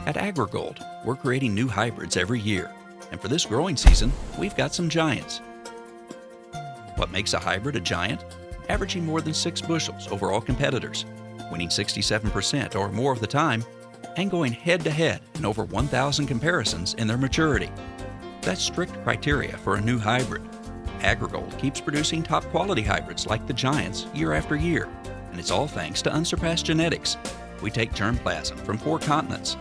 At AgriGold, we're creating new hybrids every year, and for this growing season, we've got some giants. What makes a hybrid a giant? Averaging more than 6 bushels over all competitors, winning 67% or more of the time, and going head-to-head in over 1,000 comparisons in their maturity. That's strict criteria for a new hybrid. AgriGold keeps producing top-quality hybrids like the giants year after year, and it's all thanks to unsurpassed genetics. We take germplasm from 4 continents.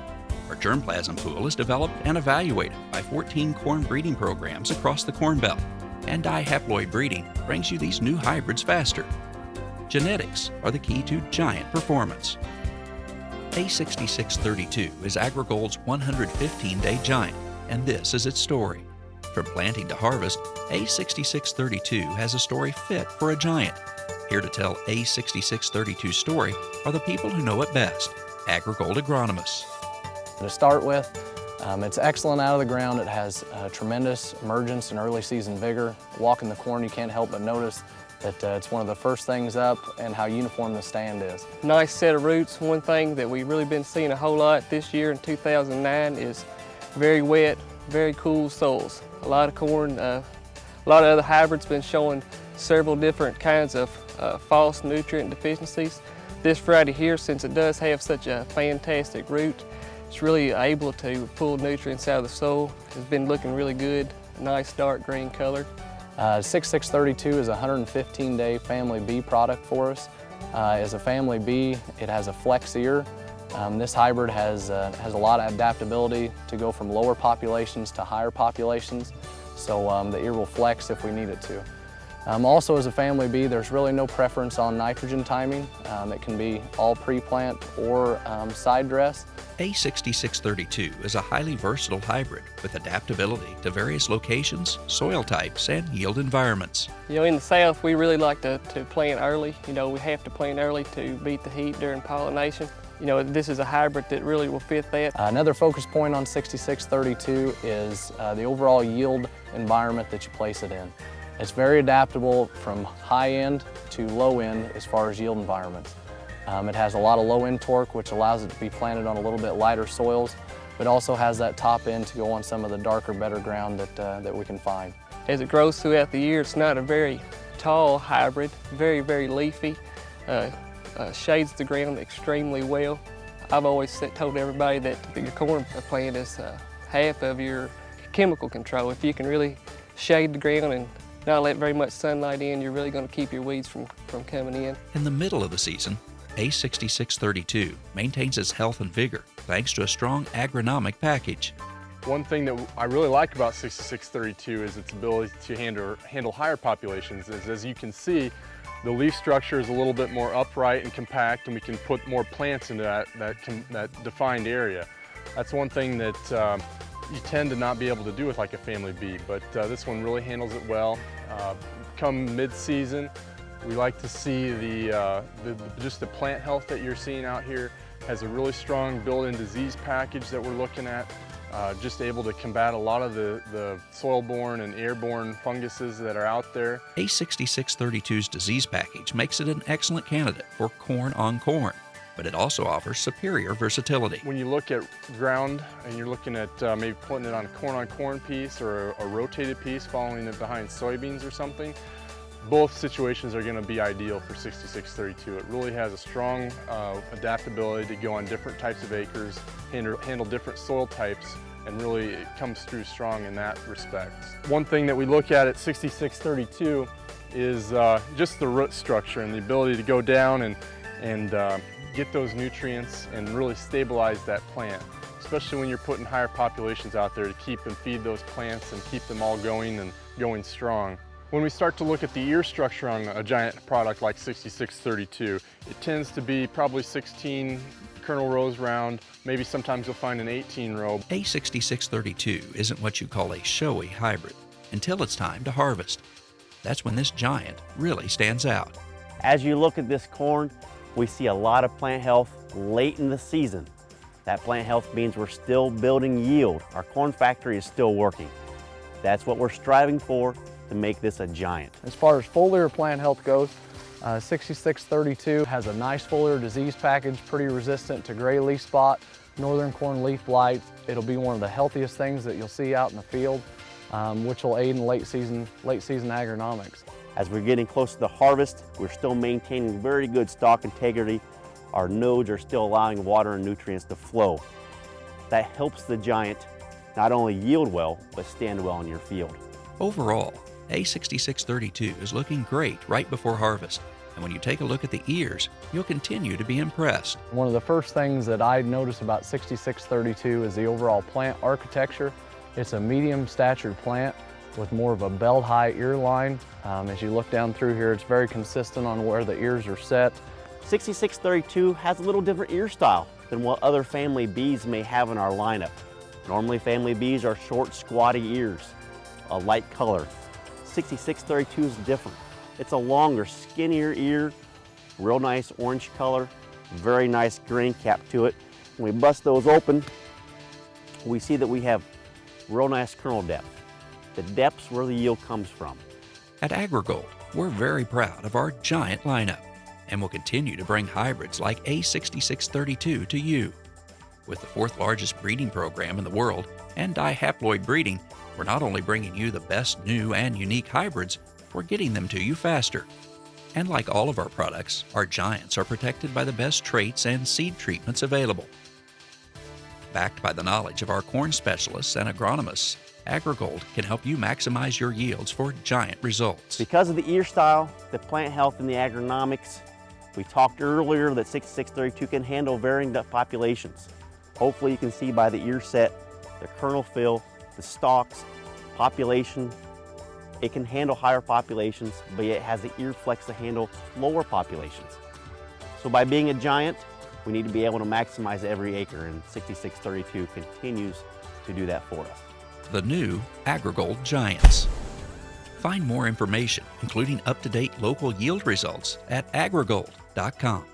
Our germplasm pool is developed and evaluated by 14 corn breeding programs across the Corn Belt, and dihaploid breeding brings you these new hybrids faster. Genetics are the key to giant performance. A6632 is AgriGold's 115-day giant, and this is its story. From planting to harvest, A6632 has a story fit for a giant. Here to tell A6632's story are the people who know it best, AgriGold agronomists. To start with, it's excellent out of the ground. It has tremendous emergence and early season vigor. Walking the corn, you can't help but notice that it's one of the first things up and how uniform the stand is. Nice set of roots. One thing that we've really been seeing a whole lot this year in 2009 is very wet, very cool soils. A lot of corn, a lot of other hybrids been showing several different kinds of false nutrient deficiencies. This variety here, since it does have such a fantastic root, it's really able to pull nutrients out of the soil. It's been looking really good, a nice dark green color. 6632 is a 115-day family B product for us. As a family B, it has a flex ear. This hybrid has a lot of adaptability to go from lower populations to higher populations, so the ear will flex if we need it to. Also, as a family B, there's really no preference on nitrogen timing. It can be all pre-plant or side dress. A6632 is a highly versatile hybrid with adaptability to various locations, soil types, and yield environments. You know, in the South, we really like to plant early. You know, we have to plant early to beat the heat during pollination. You know, this is a hybrid that really will fit that. Another focus point on 6632 is the overall yield environment that you place it in. It's very adaptable from high end to low end as far as yield environments. It has a lot of low end torque, which allows it to be planted on a little bit lighter soils, but also has that top end to go on some of the darker, better ground that we can find. As it grows throughout the year, it's not a very tall hybrid, very, very leafy, shades the ground extremely well. I've always told everybody that your corn plant is half of your chemical control. If you can really shade the ground and not let very much sunlight in, you're really going to keep your weeds from coming in. In the middle of the season, A6632 maintains its health and vigor thanks to a strong agronomic package. One thing that I really like about 6632 is its ability to handle higher populations. As you can see, the leaf structure is a little bit more upright and compact, and we can put more plants into that defined area. That's one thing that you tend to not be able to do with like a family B, but this one really handles it well. Come mid-season, we like to see just the plant health that you're seeing out here. Has a really strong built-in disease package that we're looking at, just able to combat a lot of the soil-borne and airborne funguses that are out there. A6632's disease package makes it an excellent candidate for corn on corn, but it also offers superior versatility. When you look at ground and you're looking at maybe putting it on a corn piece or a rotated piece, following it behind soybeans or something, both situations are going to be ideal for 6632. It really has a strong adaptability to go on different types of acres, handle different soil types, and really it comes through strong in that respect. One thing that we look at 6632 is just the root structure and the ability to go down and get those nutrients and really stabilize that plant, especially when you're putting higher populations out there to keep and feed those plants and keep them all going and going strong. When we start to look at the ear structure on a giant product like 6632, it tends to be probably 16 kernel rows round, maybe sometimes you'll find an 18 row. A6632 isn't what you call a showy hybrid until it's time to harvest. That's when this giant really stands out. As you look at this corn, we see a lot of plant health late in the season. That plant health means we're still building yield. Our corn factory is still working. That's what we're striving for to make this a giant. As far as foliar plant health goes, 6632 has a nice foliar disease package, pretty resistant to gray leaf spot, northern corn leaf blight. It'll be one of the healthiest things that you'll see out in the field, which will aid in late season agronomics. As we're getting closer to harvest, we're still maintaining very good stalk integrity. Our nodes are still allowing water and nutrients to flow. That helps the Giant not only yield well, but stand well in your field. Overall, A6632 is looking great right before harvest, and when you take a look at the ears, you'll continue to be impressed. One of the first things that I notice about 6632 is the overall plant architecture. It's a medium statured plant with more of a belt-high ear line. As you look down through here, it's very consistent on where the ears are set. 6632 has a little different ear style than what other family Bs may have in our lineup. Normally family Bs are short, squatty ears, a light color. 6632 is different. It's a longer, skinnier ear, real nice orange color, very nice grain cap to it. When we bust those open, we see that we have real nice kernel depth. The depth's where the yield comes from. At AgriGold, we're very proud of our giant lineup, and will continue to bring hybrids like A6632 to you. With the 4th largest breeding program in the world and dihaploid breeding, we're not only bringing you the best new and unique hybrids, we're getting them to you faster. And like all of our products, our giants are protected by the best traits and seed treatments available. Backed by the knowledge of our corn specialists and agronomists, AgriGold can help you maximize your yields for giant results. Because of the ear style, the plant health, and the agronomics, we talked earlier that 6632 can handle varying populations. Hopefully you can see by the ear set, the kernel fill, the stalks, population. It can handle higher populations, but it has the ear flex to handle lower populations. So by being a giant, we need to be able to maximize every acre, and 6632 continues to do that for us. The new AgriGold Giants. Find more information, including up-to-date local yield results, at agrigold.com.